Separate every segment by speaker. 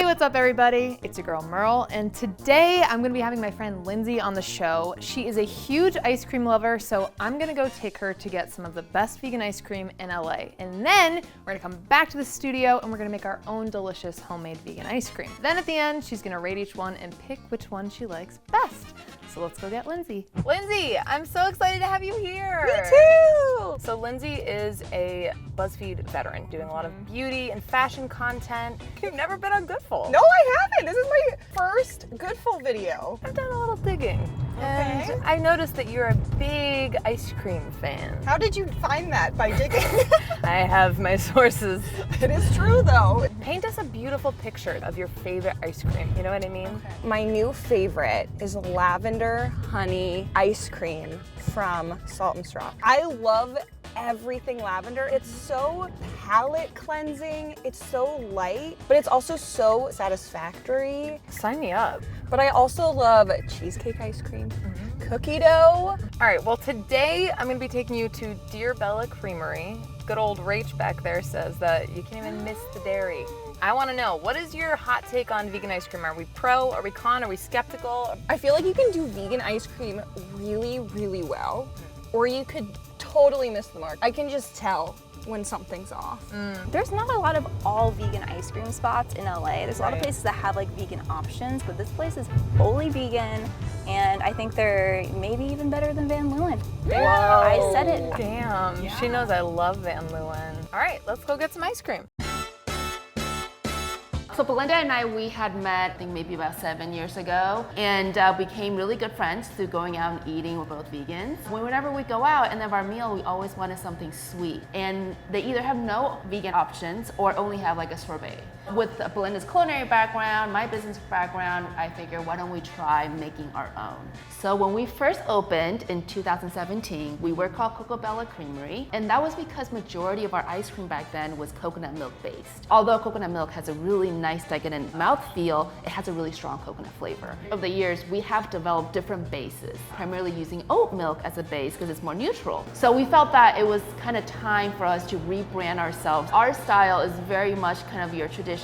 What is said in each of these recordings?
Speaker 1: what's up everybody? It's your girl Merle, and today I'm gonna be having my friend Lindsay on the show. She is a huge ice cream lover, so I'm gonna go take her to get some of the best vegan ice cream in LA. And then we're gonna come back to the studio and we're gonna make our own delicious homemade vegan ice cream. Then at the end, she's gonna rate each one and pick which one she likes best. So let's go get Lindsay. Lindsay, I'm so excited to have you here.
Speaker 2: Me too!
Speaker 1: So Lindsay is a BuzzFeed veteran, doing a lot of beauty and fashion content. You've never been on Goodful.
Speaker 2: No, I haven't. This is my first Goodful video.
Speaker 1: I've done a little digging.
Speaker 2: Okay.
Speaker 1: And I noticed that you're a big ice cream fan.
Speaker 2: How did you find that? By digging?
Speaker 1: I have my sources.
Speaker 2: It is true though.
Speaker 1: Paint us a beautiful picture of your favorite ice cream. You know what I mean?
Speaker 2: Okay. My new favorite is lavender honey ice cream from Salt and Straw. I love everything lavender. It's so palate cleansing, it's so light, but it's also so satisfactory.
Speaker 1: Sign me up.
Speaker 2: But I also love cheesecake ice cream, cookie dough.
Speaker 1: All right, well today I'm gonna be taking you to Dear Bella Creamery. Good old Rach back there says that you can't even miss the dairy. I wanna know, what is your hot take on vegan ice cream? Are we pro, are we con, are we skeptical?
Speaker 2: I feel like you can do vegan ice cream really, really well, or you could totally miss the mark. I can just tell when something's off.
Speaker 3: There's not a lot of all vegan ice cream spots in LA. There's a lot of places that have like vegan options, but this place is fully vegan, and I think they're maybe even better than Van Leeuwen.
Speaker 1: Whoa.
Speaker 3: I said it.
Speaker 1: Damn,
Speaker 2: Yeah.
Speaker 1: She knows I love Van Leeuwen. All right, let's go get some ice cream.
Speaker 4: So Belinda and I, we had met, I think maybe about 7 years ago, and became really good friends through going out and eating. We're both vegans. Whenever we go out and have our meal, we always wanted something sweet. And they either have no vegan options or only have like a sorbet. With Belinda's culinary background, my business background, I figured, why don't we try making our own? So when we first opened in 2017, we were called Coca Creamery, and that was because majority of our ice cream back then was coconut milk based. Although coconut milk has a really nice decadent mouthfeel, it has a really strong coconut flavor. Over the years, we have developed different bases, primarily using oat milk as a base because it's more neutral. So we felt that it was kind of time for us to rebrand ourselves. Our style is very much kind of your traditional,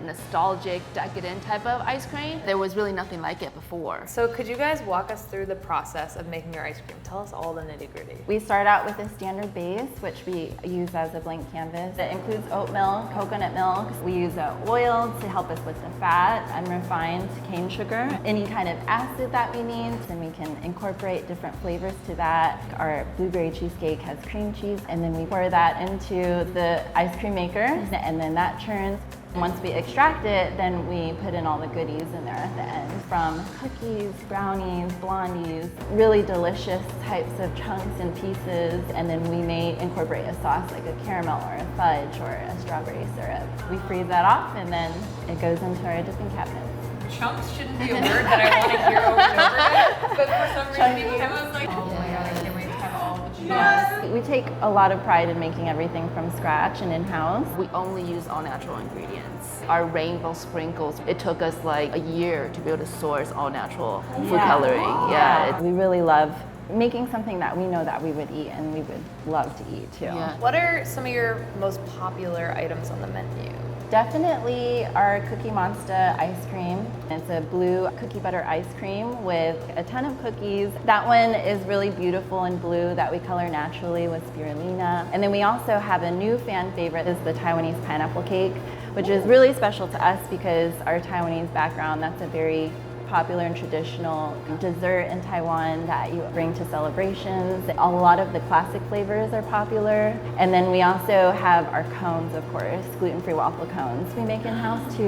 Speaker 4: nostalgic, decadent type of ice cream. There was really nothing like it before.
Speaker 1: So could you guys walk us through the process of making your ice cream? Tell us all the nitty-gritty.
Speaker 3: We start out with a standard base, which we use as a blank canvas. It includes oat milk, coconut milk. We use oil to help us with the fat, unrefined cane sugar, any kind of acid that we need. Then we can incorporate different flavors to that. Our blueberry cheesecake has cream cheese, and then we pour that into the ice cream maker, and then that churns. Once we extract it, then we put in all the goodies in there at the end, from cookies, brownies, blondies, really delicious types of chunks and pieces, and then we may incorporate a sauce like a caramel or a fudge or a strawberry syrup. We freeze that off, and then it goes into our dipping cabinets.
Speaker 5: Chunks shouldn't be a word that I want to hear over and over again, but for some reason I was like, oh my god, I can't wait to have all the chunks.
Speaker 3: Yes. We take a lot of pride in making everything from scratch and in-house.
Speaker 4: We only use all natural ingredients. Our rainbow sprinkles, it took us like a year to be able to source all natural food coloring. Yeah.
Speaker 3: We really love making something that we know that we would eat and we would love to eat too.
Speaker 4: Yeah.
Speaker 1: What are some of your most popular items on the menu?
Speaker 3: Definitely our Cookie Monster ice cream. It's a blue cookie butter ice cream with a ton of cookies. That one is really beautiful and blue that we color naturally with spirulina. And then we also have a new fan favorite, is the Taiwanese pineapple cake, which is really special to us because our Taiwanese background, that's a very popular and traditional dessert in Taiwan that you bring to celebrations. A lot of the classic flavors are popular. And then we also have our cones, of course, gluten-free waffle cones we make in-house too.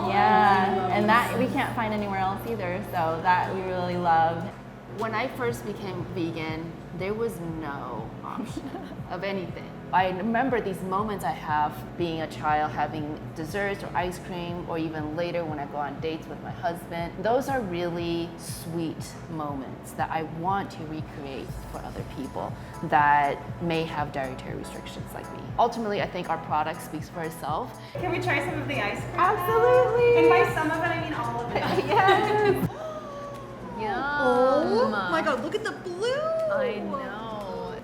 Speaker 3: Yeah, and that we can't find anywhere else either, so that we really love.
Speaker 4: When I first became vegan, there was no option of anything. I remember these moments I have being a child, having desserts or ice cream, or even later when I go on dates with my husband. Those are really sweet moments that I want to recreate for other people that may have dietary restrictions like me. Ultimately, I think our product speaks for itself.
Speaker 5: Can we try some of the ice cream?
Speaker 4: Absolutely.
Speaker 5: And by some of it, I mean all of it.
Speaker 4: Yes. Yum.
Speaker 2: Oh my god, look at the blue!
Speaker 4: I know.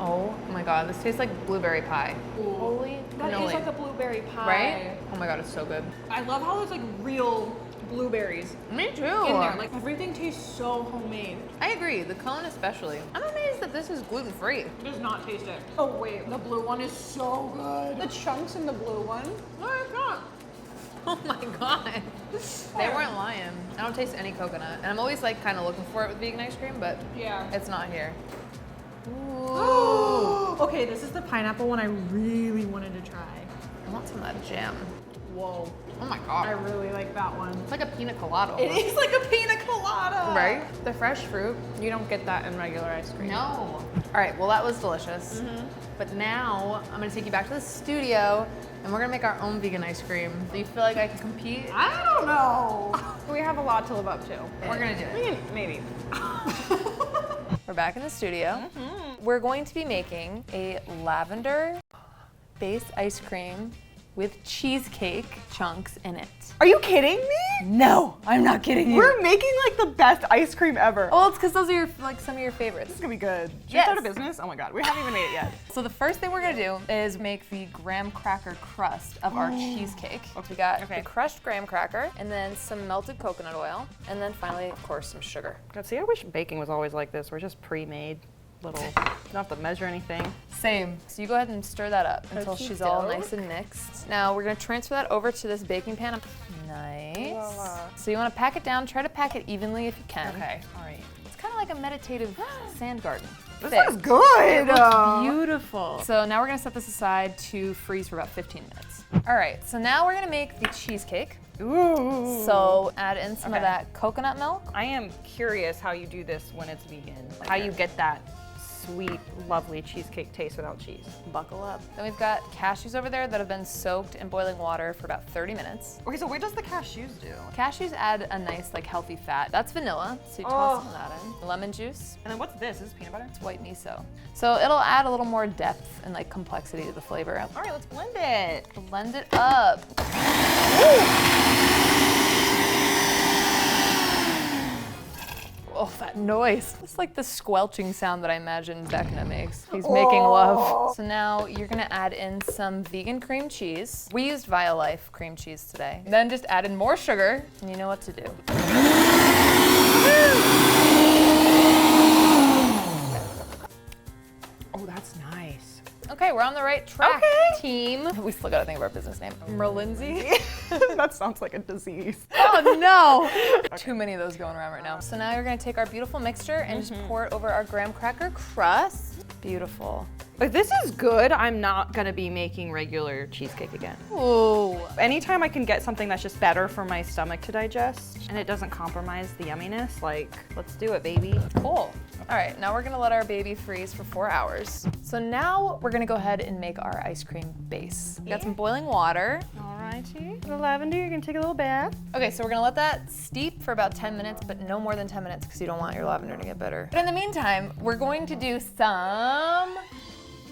Speaker 1: Oh my God, this tastes like blueberry pie. Holy
Speaker 5: That
Speaker 1: cannoli.
Speaker 5: is like a blueberry pie.
Speaker 1: Right? Oh my God, it's so good.
Speaker 5: I love how there's like real blueberries
Speaker 1: Me too.
Speaker 5: in there. Like everything tastes so homemade.
Speaker 1: I agree, the cone especially. I'm amazed that this is gluten-free.
Speaker 5: It does not taste it. Oh wait, the blue one is so good. The chunks in the blue one.
Speaker 1: No, it's not. Oh my God. They weren't lying. I don't taste any coconut. And I'm always like kind of looking for it with vegan ice cream, but
Speaker 5: Yeah.
Speaker 1: it's not here. Ooh.
Speaker 5: Okay, this is the pineapple one I really wanted to try.
Speaker 1: I want some of that jam.
Speaker 5: Whoa.
Speaker 1: Oh my
Speaker 5: I
Speaker 1: God.
Speaker 5: really like that one.
Speaker 1: It's like a pina colada.
Speaker 5: It
Speaker 1: almost.
Speaker 5: is like a pina colada.
Speaker 1: Right?
Speaker 5: The fresh fruit, you don't get that in regular ice cream.
Speaker 1: No. All right, well that was delicious. But now I'm gonna take you back to the studio and we're gonna make our own vegan ice cream. Do you feel like I can compete?
Speaker 5: I don't know. We have a lot to live up to.
Speaker 1: We're gonna do it.
Speaker 5: Maybe.
Speaker 1: We're back in the studio. We're going to be making a lavender based ice cream with cheesecake chunks in it.
Speaker 2: Are you kidding me?
Speaker 1: No, I'm not kidding you.
Speaker 2: We're making like the best ice cream ever.
Speaker 1: Well, it's because those are some of your favorites.
Speaker 2: This is gonna be good. Should we
Speaker 1: Yes.
Speaker 2: start a business? Oh my God, we haven't even made it yet.
Speaker 1: So the first thing we're gonna do is make the graham cracker crust of our cheesecake. We got the crushed graham cracker, and then some melted coconut oil, and then finally, of course, some sugar.
Speaker 2: God, see, I wish baking was always like this. We're just pre-made little, you don't have to measure anything.
Speaker 1: Same. So you go ahead and stir that up until she's all nice and mixed. Now we're gonna transfer that over to this baking pan. Nice. So you wanna pack it down, try to pack it evenly if you can.
Speaker 2: Okay, all right.
Speaker 1: It's kind of like a meditative sand garden.
Speaker 2: This is good.
Speaker 1: It looks beautiful. So now we're gonna set this aside to freeze for about 15 minutes. All right, so now we're gonna make the cheesecake.
Speaker 2: Ooh.
Speaker 1: So add in some of that coconut milk.
Speaker 2: I am curious how you do this when it's vegan. How you get that sweet, lovely cheesecake taste without cheese.
Speaker 1: Buckle up. Then we've got cashews over there that have been soaked in boiling water for about 30 minutes.
Speaker 2: Okay, so what does the cashews do?
Speaker 1: Cashews add a nice, like, healthy fat. That's vanilla, so you toss some of that in. Lemon juice.
Speaker 2: And then what's this? Is this peanut butter?
Speaker 1: It's white miso. So it'll add a little more depth and, like, complexity to the flavor.
Speaker 2: All right, let's blend it.
Speaker 1: Blend it up. Oh, that noise. It's like the squelching sound that I imagine Becca makes. He's making love. So now you're gonna add in some vegan cream cheese. We used Violife cream cheese today. Then just add in more sugar, and you know what to do.
Speaker 2: Oh, that's nice.
Speaker 1: Okay, we're on the right track, team. We still gotta think of our business name. Merle Lindsay.
Speaker 2: That sounds like a disease.
Speaker 1: Oh no! Too many of those going around right now. So now you're gonna take our beautiful mixture and just pour it over our graham cracker crust. Beautiful.
Speaker 2: If this is good, I'm not gonna be making regular cheesecake again.
Speaker 1: Ooh.
Speaker 2: Anytime I can get something that's just better for my stomach to digest and it doesn't compromise the yumminess, like, let's do it, baby.
Speaker 1: Cool. All right, now we're gonna let our baby freeze for 4 hours. So now we're gonna go ahead and make our ice cream base. We got some boiling water.
Speaker 2: Alrighty. The lavender, you're gonna take a little bath.
Speaker 1: Okay, so we're gonna let that steep for about 10 minutes, but no more than 10 minutes because you don't want your lavender to get bitter. But in the meantime, we're going to do some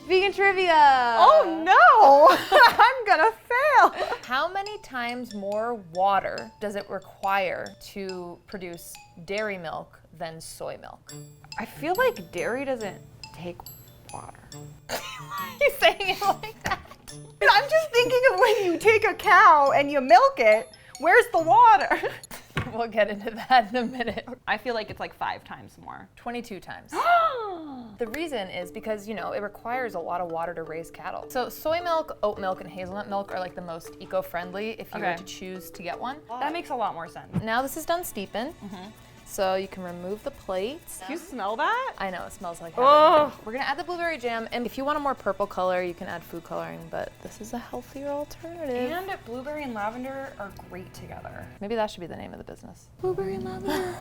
Speaker 1: vegan trivia.
Speaker 2: Oh no! I'm gonna fail!
Speaker 1: How many times more water does it require to produce dairy milk than soy milk?
Speaker 2: I feel like dairy doesn't take water.
Speaker 1: He's saying it like that.
Speaker 2: I'm just thinking of when you take a cow and you milk it, where's the water?
Speaker 1: We'll get into that in a minute.
Speaker 2: I feel like it's like 5 times more.
Speaker 1: 22 times. The reason is because, you know, it requires a lot of water to raise cattle. So soy milk, oat milk, and hazelnut milk are like the most eco-friendly if you were to choose to get one.
Speaker 2: That makes a lot more sense.
Speaker 1: Now this is done steeping. So you can remove the plate.
Speaker 2: Do you smell that?
Speaker 1: I know, it smells like heaven.
Speaker 2: Oh.
Speaker 1: We're gonna add the blueberry jam, and if you want a more purple color, you can add food coloring, but this is a healthier alternative.
Speaker 2: And blueberry and lavender are great together.
Speaker 1: Maybe that should be the name of the business. Blueberry and lavender.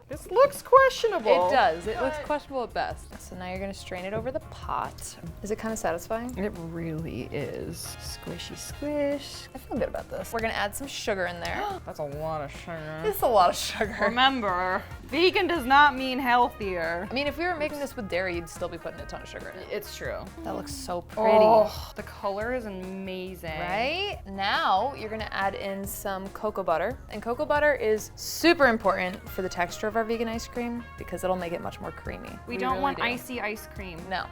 Speaker 2: This looks questionable.
Speaker 1: It does. It looks questionable at best. So now you're gonna strain it over the pot. Is it kind of satisfying?
Speaker 2: It really is. Squishy squish.
Speaker 1: I feel good about this. We're gonna add some sugar in there.
Speaker 2: That's a lot of sugar.
Speaker 1: It's a lot of sugar.
Speaker 2: Remember, vegan does not mean healthier.
Speaker 1: I mean, if we were making this with dairy, you'd still be putting a ton of sugar in it.
Speaker 2: It's true.
Speaker 1: That looks so pretty.
Speaker 2: Oh, the color is amazing.
Speaker 1: Right? Now you're gonna add in some cocoa butter. And cocoa butter is super important for the texture of our vegan ice cream because it'll make it much more creamy.
Speaker 2: We don't
Speaker 1: really
Speaker 2: want
Speaker 1: do.
Speaker 2: icy ice cream.
Speaker 1: No.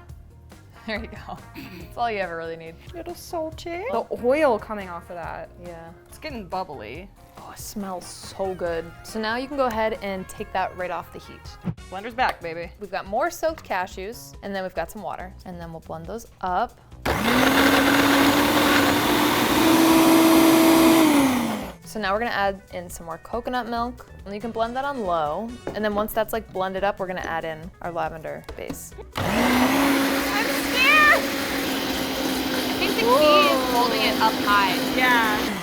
Speaker 1: There you go. That's all you ever really need.
Speaker 2: Little salty. The oil coming off of that.
Speaker 1: Yeah.
Speaker 2: It's getting bubbly.
Speaker 1: Oh, it smells so good. So now you can go ahead and take that right off the heat.
Speaker 2: Blender's back, baby.
Speaker 1: We've got more soaked cashews, and then we've got some water, and then we'll blend those up. So now we're gonna add in some more coconut milk, and you can blend that on low. And then once that's like blended up, we're gonna add in our lavender base.
Speaker 2: I'm scared!
Speaker 4: I think the key is holding it up high.
Speaker 2: Yeah.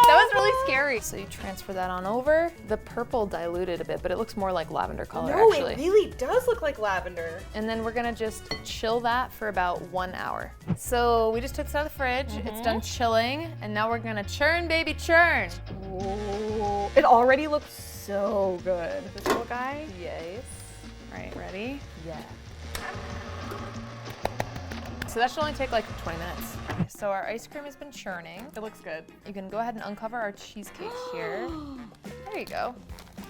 Speaker 1: That was really scary. So you transfer that on over. The purple diluted a bit, but it looks more like lavender color actually.
Speaker 2: It really does look like lavender.
Speaker 1: And then we're gonna just chill that for about 1 hour. So we just took this out of the fridge. It's done chilling, and now we're gonna churn, baby, churn.
Speaker 2: Ooh, it already looks so good.
Speaker 1: This little guy? Yes. All right, ready? Yeah. So that should only take like 20 minutes. So our ice cream has been churning.
Speaker 2: It looks good.
Speaker 1: You can go ahead and uncover our cheesecake here. There you go.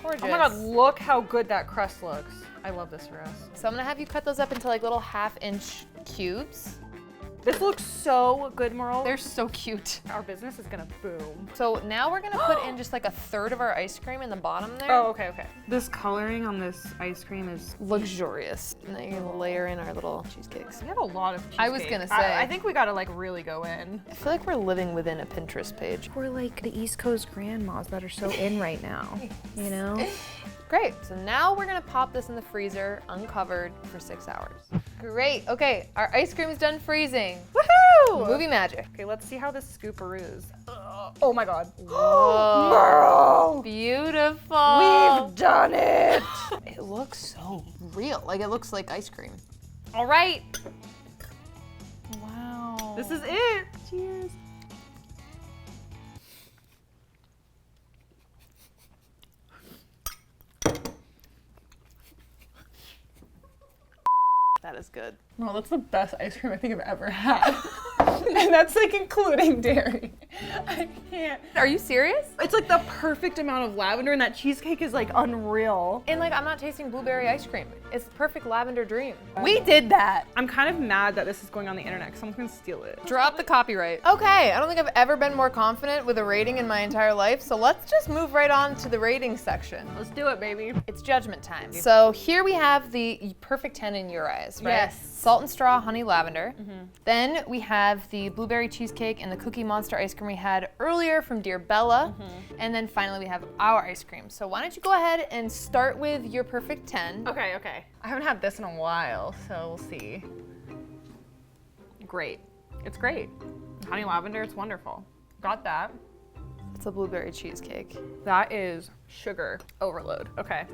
Speaker 1: Gorgeous.
Speaker 2: Oh my God, look how good that crust looks. I love this for us.
Speaker 1: So I'm gonna have you cut those up into like little 1/2-inch cubes.
Speaker 2: This looks so good, Merle.
Speaker 1: They're so cute.
Speaker 2: Our business is gonna boom.
Speaker 1: So now we're gonna put in just like 1/3 of our ice cream in the bottom there.
Speaker 2: Oh, okay, okay. This coloring on this ice cream is
Speaker 1: Luxurious. And then you're gonna layer in our little cheesecakes.
Speaker 2: We have a lot of cheesecake.
Speaker 1: I was gonna say.
Speaker 2: I think we gotta like really go in.
Speaker 1: I feel like we're living within a Pinterest page.
Speaker 2: We're like the East Coast grandmas that are so in right now, you know?
Speaker 1: Great, so now we're gonna pop this in the freezer, uncovered, for 6 hours. Great, okay, our ice cream is done freezing.
Speaker 2: Woohoo!
Speaker 1: Movie magic.
Speaker 2: Okay, let's see how this scooparoos. Oh my God.
Speaker 1: Whoa.
Speaker 2: Merle!
Speaker 1: Beautiful.
Speaker 2: We've done it!
Speaker 1: It looks so real, like it looks like ice cream.
Speaker 2: All right,
Speaker 1: Wow.
Speaker 2: this is it.
Speaker 1: Cheers. That is good.
Speaker 2: Well, that's the best ice cream I think I've ever had. And that's like including dairy. I can't.
Speaker 1: Are you serious?
Speaker 2: It's like the perfect amount of lavender, and that cheesecake is like unreal.
Speaker 1: And like, I'm not tasting blueberry ice cream. It's the perfect lavender dream. We did that.
Speaker 2: I'm kind of mad that this is going on the internet because someone's gonna steal it.
Speaker 1: Drop the copyright. Okay, I don't think I've ever been more confident with a rating in my entire life, so let's just move right on to the rating section.
Speaker 2: Let's do it, baby.
Speaker 1: It's judgment time. So here we have the perfect 10 in your eyes, right?
Speaker 2: Yes.
Speaker 1: Salt and straw honey lavender. Then we have the blueberry cheesecake and the Cookie Monster ice cream we had earlier from Dear Bella. And then finally we have our ice cream. So why don't you go ahead and start with your perfect 10.
Speaker 2: Okay, okay. I haven't had this in a while, so we'll see. Great. It's great. Honey lavender, it's wonderful. Got that.
Speaker 1: It's a blueberry cheesecake.
Speaker 2: That is sugar overload. Okay.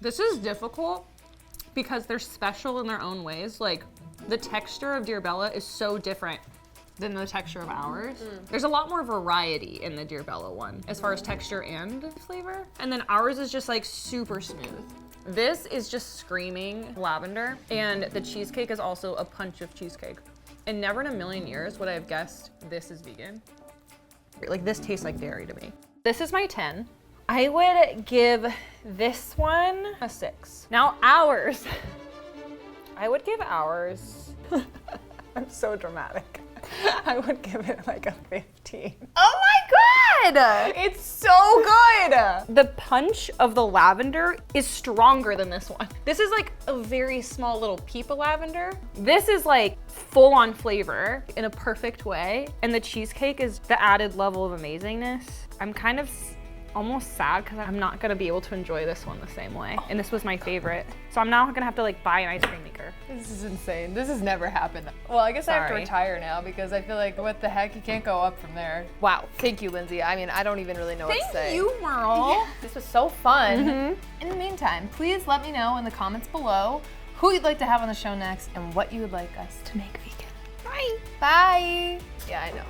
Speaker 2: This is difficult because they're special in their own ways. Like, the texture of Dear Bella is so different than the texture of ours. There's a lot more variety in the Dear Bella one as far as texture and flavor. And then ours is just like super smooth. This is just screaming lavender, and the cheesecake is also a punch of cheesecake. And never in a million years would I have guessed this is vegan. Like, this tastes like dairy to me. This is my 10. I would give this one a 6. Now ours, I would give ours, I'm so dramatic. I would give it like a 15.
Speaker 1: Oh my God!
Speaker 2: It's so good! The punch of the lavender is stronger than this one. This is like a very small little peep of lavender. This is like full on flavor in a perfect way. And the cheesecake is the added level of amazingness. I'm kind of almost sad because I'm not gonna be able to enjoy this one the same way. And this was my favorite. So I'm now gonna have to like buy an ice cream maker.
Speaker 1: This is insane. This has never happened. Well, I guess I have to
Speaker 2: Sorry.
Speaker 1: retire now because I feel like what the heck, you can't go up from there. Wow, thank you, Lindsay. I mean, I don't even really know what to say.
Speaker 2: Thank you, Merle.
Speaker 1: This was so fun. In the meantime, please let me know in the comments below who you'd like to have on the show next and what you would like us to make vegan. Bye. Bye. Yeah, I know.